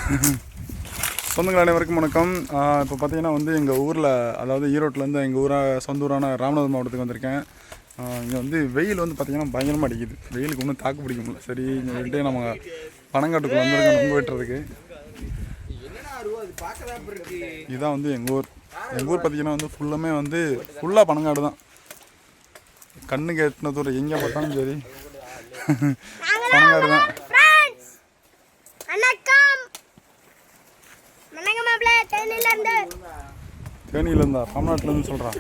சொந்தங்கள் அனைவருக்கும் வணக்கம். இப்போ பார்த்தீங்கன்னா வந்து எங்கள் ஊரில், அதாவது ஈரோட்டிலேருந்து எங்கள் சொந்த ஊரான ராமநாதபுரம் மாவட்டத்துக்கு வந்திருக்கேன். இங்கே வந்து வெயில் வந்து பார்த்திங்கன்னா பயங்கரமாக அடிக்குது. வெயிலுக்கு ஒன்றும் தாக்கு பிடிக்க முடியல. சரி, இங்கே வந்துட்டு நம்ம பனங்காட்டுக்குள்ளே வந்திருக்கோம் நொங்கு வெட்டுறதுக்கு. இதுதான் வந்து எங்கள் ஊர். எங்கள் ஊர் பார்த்திங்கன்னா வந்து ஃபுல்லாக பனங்காடு தான். கண்ணுக்கு எட்டின தூரம் எங்கே பார்த்தாலும் சரி பனங்காடு தான். தேனியிலேருந்தா? தமிழ்நாட்டிலேருந்து சொல்கிறான்.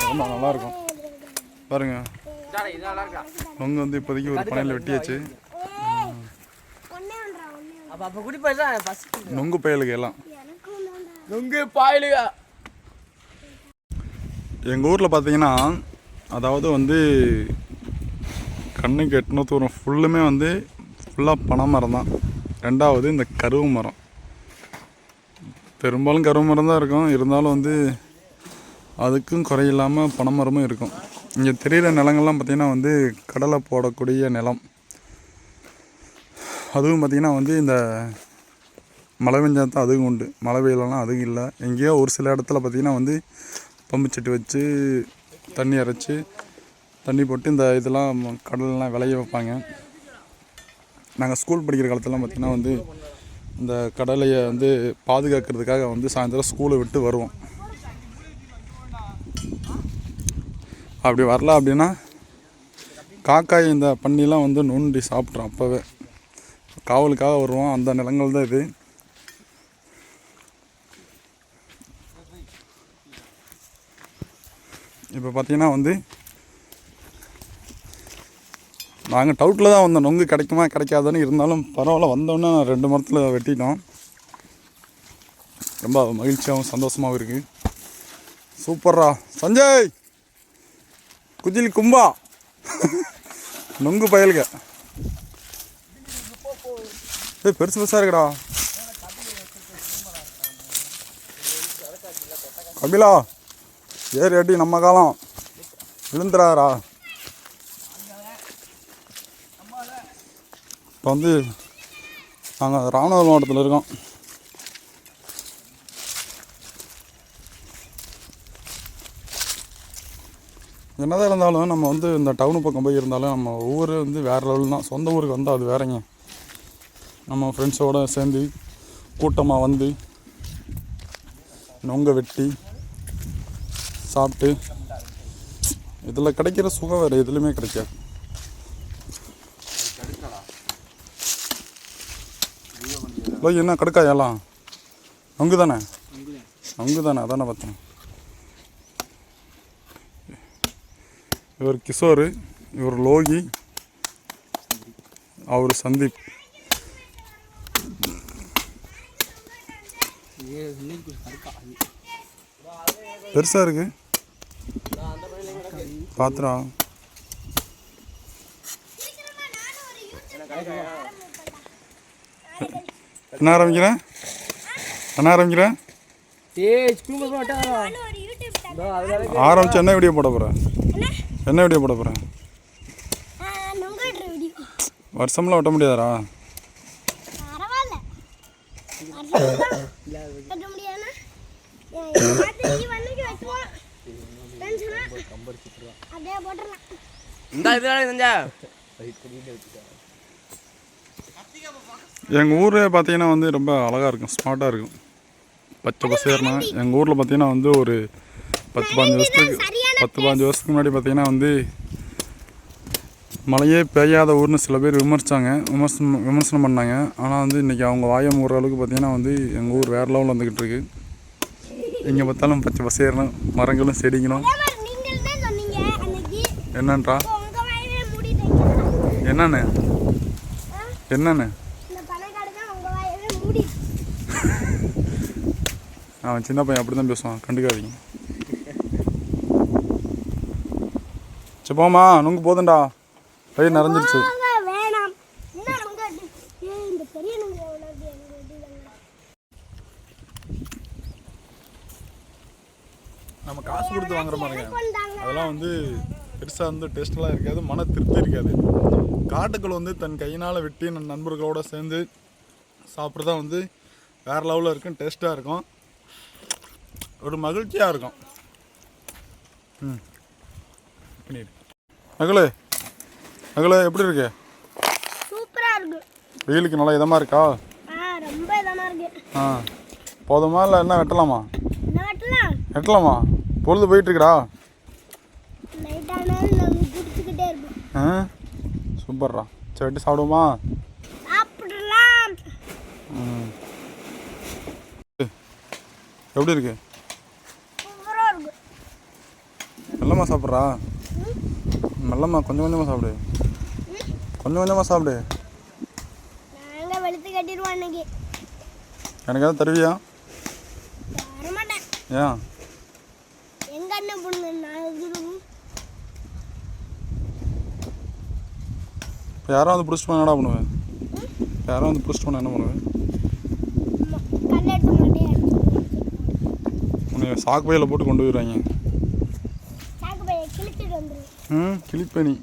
ரொம்ப நல்லாயிருக்கும் பாருங்க. நொங்கு வந்து இப்போதைக்கு ஒரு பனையில் வெட்டியாச்சு. நொங்கு பயலுக்கு எல்லாம் எங்கள் ஊரில் பார்த்தீங்கன்னா, அதாவது வந்து கண்ணுக்கு எட்டின தூரம் ஃபுல்லாக பனை மரம் தான். ரெண்டாவது இந்த கருவு மரம். பெரும்பாலும் கருவு மரம் தான் இருக்கும். இருந்தாலும் வந்து அதுக்கும் குறையில்லாமல் பனை மரமும் இருக்கும். இங்கே தெரிகிற நிலங்கள்லாம் பார்த்திங்கன்னா வந்து கடலை போடக்கூடிய நிலம். அதுவும் பார்த்திங்கன்னா வந்து இந்த மழை பெஞ்சால் தான் அதுவும் உண்டு. மழை பெய்யலாம் அதுவும் இல்லை. எங்கேயோ ஒரு சில இடத்துல பார்த்திங்கன்னா வந்து பம்பு செட்டு வச்சு தண்ணி அரைச்சி தண்ணி போட்டு இந்த இதெல்லாம் கடலெலாம் விளைய வைப்பாங்க. நாங்கள் ஸ்கூல் படிக்கிற காலத்துலலாம் பார்த்திங்கன்னா வந்து இந்த கடலையை வந்து பாதுகாக்கிறதுக்காக வந்து சாயந்தரம் ஸ்கூலை விட்டு வருவோம். அப்படி வரல அப்படின்னா காக்காய் இந்த பன்னிலாம் வந்து நோண்டி சாப்பிட்றோம். அப்போவே காவலுக்காக வருவோம். அந்த நிலங்கள் தான் இது. இப்போ பார்த்திங்கன்னா வந்து நாங்கள் டவுட்டில் தான் வந்தோம், நொங்கு கிடைக்குமா கிடைக்காதுன்னு. இருந்தாலும் பரவாயில்ல, வந்தோன்னே 2 மரத்தில் வெட்டிட்டோம். ரொம்ப மகிழ்ச்சியாகவும் சந்தோஷமாகவும் இருக்குது. சூப்பரா சஞ்சய், குஜிலி கும்பா நொங்கு பயலுங்க. பெருசு பெருசாக இருக்குடா. கபிலா ஏறி அடி, நம்ம காலம் விழுந்துடாரா. இப்போ வந்து நாங்கள் ராமநாதபுரம் மாவட்டத்தில் இருக்கோம். என்னதான் இருந்தாலும் நம்ம வந்து இந்த டவுனு பக்கம் போய் இருந்தாலும் நம்ம ஊர் வந்து வேறு லெவல் தான். சொந்த ஊருக்கு வந்தால் அது வேறங்க. நம்ம ஃப்ரெண்ட்ஸோடு சேர்ந்து கூட்டமாக வந்து நொங்க வெட்டி சாப்பிட்டு இதில் கிடைக்கிற சுகம் வேறு எதுலையுமே கிடைக்காது. என்ன கடுக்காயெல்லாம் நொங்கு தானே? அதானே பார்த்தேன். இவர் கிஷோர், இவர் லோகி, அவர் சந்தீப். பெருசாக இருக்கு பாத்திரா. என்ன ஆரம்பிக்கிறேன்? ஆரம்பிச்சு என்ன வீடியோ போட போகிறேன்? வருஷம்லாம் வெட்ட முடியாதா? எங்கள் ஊர் பார்த்தீங்கன்னா வந்து ரொம்ப அழகாக இருக்கும், ஸ்மார்ட்டாக இருக்கும், பச்சை பசேர்னா. எங்கள் ஊரில் பார்த்தீங்கன்னா வந்து ஒரு 10-15 வருஷத்துக்கு முன்னாடி பார்த்தீங்கன்னா வந்து மழையே பெய்யாத ஊர்னு சில பேர் விமர்சனம் பண்ணாங்க. ஆனால் வந்து இன்றைக்கி அவங்க வாயை மூடுற அளவுக்கு பார்த்தீங்கன்னா வந்து எங்கள் ஊர் வேறு லெவலில் வந்துக்கிட்டு இருக்கு. எங்கே பார்த்தாலும் பச்சை பசேர்னா மரங்களும் செடிங்களும். என்னன்றா? என்னன்னு அவன் சின்ன பையன் அப்படி தான் பேசுவான், கண்டுக்காதீங்க. சரி போமா, நொங்கு போதுண்டா, பயிர் நிறைஞ்சிருச்சு. நம்ம காசு கொடுத்து வாங்குற மாதிரிங்க. அதெல்லாம் வந்து பெருசாக வந்து டேஸ்டெல்லாம் இருக்காது, மன திருப்தி இருக்காது. காட்டுக்கள் வந்து தன் கையினால் வெட்டி நண்பர்களோடு சேர்ந்து சாப்பிட்றதா வந்து வேறு லெவலில் இருக்கும், டேஸ்ட்டாக இருக்கும், ஒரு மகிழ்ச்சியாக இருக்கும். பண்ணிடு மகளே. மகளே எப்படி இருக்கு? சூப்பராக இருக்கு. வெயிலுக்கு நல்லா இதமாக இருக்கா? ரொம்ப இதமாக இருக்கு. போதுமா இல்லை என்ன வெட்டலாமா? வெட்டலாமா? பொழுது போயிட்டுருக்குடா. சூப்பர்ரா. சரி வெட்டி சாப்பிடுவோமா? எப்படி இருக்கு? மெல்லமாக சாப்பிட்றா. மெல்லமா கொஞ்சம் கொஞ்சமாக சாப்பிடு, கொஞ்சம் கொஞ்சமாக சாப்பிடு. எனக்கு எதாவது தருவியா? ஏன்? இப்போ யாரும் வந்து பிடிச்சிட்டு போனால் என்ன பண்ணுவேன்? யாரும் வந்து பிடிச்சிட்டு போனால் என்ன பண்ணுவேன்? உன்னை சாக்கு பையில் போட்டு கொண்டு போயிடுவாங்க. கிளிப்பனி.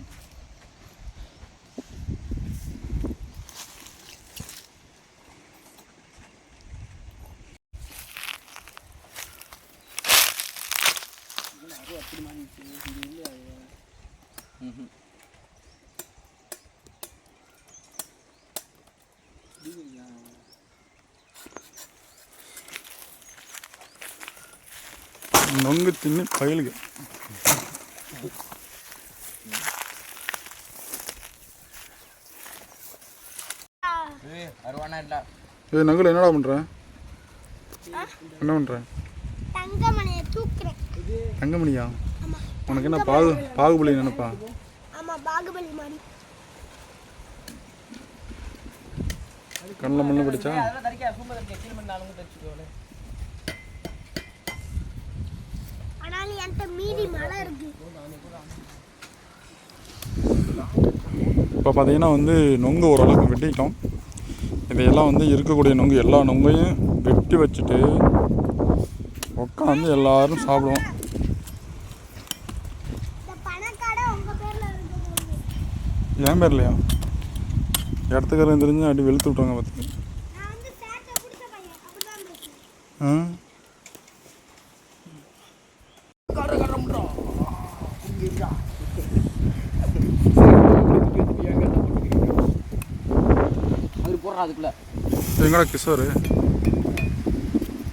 நொங்கு தின்னு பயிலுக்கு. நகுல என்னடா பண்ற? என்ன பண்ற? தங்கமணியா? உனக்கு என்ன பாகுபலி நினைப்பா? கண்ணில் மண்ணு பிடிச்சா? இப்போ பார்த்தீங்கன்னா வந்து நொங்கு ஓரளவுக்கு வெட்டிட்டோம். இதையெல்லாம் வந்து இருக்கக்கூடிய நொங்கு எல்லா நொங்கையும் வெட்டி வச்சுட்டு உட்காந்து எல்லாரும் சாப்பிடுவோம். என் பேர்லையா? இடத்துக்காரன் தெரிஞ்சு அடி வெளுத்து விட்டாங்க பார்த்துக்கு. எங்கடா கிஷோரு?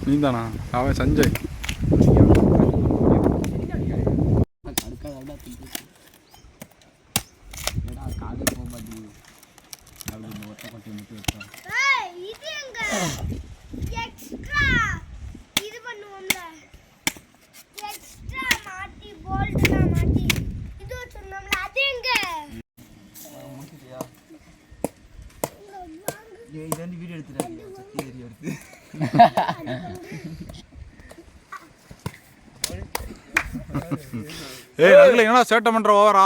நீ தானா? அவன் சஞ்சய். ஏய் நகுல என்னடா சேட்டை பண்ற ஓவரா?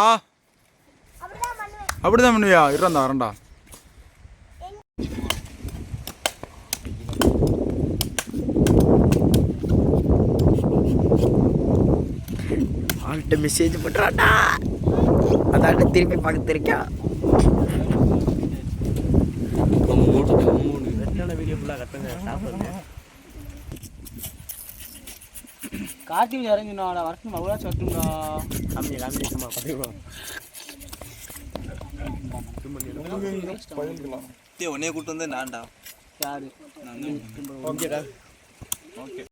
அப்படிதான் பண்ணுவியா? இருந்தா வரண்டா. அவன்கிட்ட மெசேஜ் பண்றான்டா, அதான்டா திருப்பி பார்த்து இருக்கா. கார்த்தி இறங்கினா வரணும் அவ்வளோ சட்டுங்களா காமிச்சுமா உன்னைய கூட்டு வந்து நான்டா யாரு ஓகேடா ஓகே.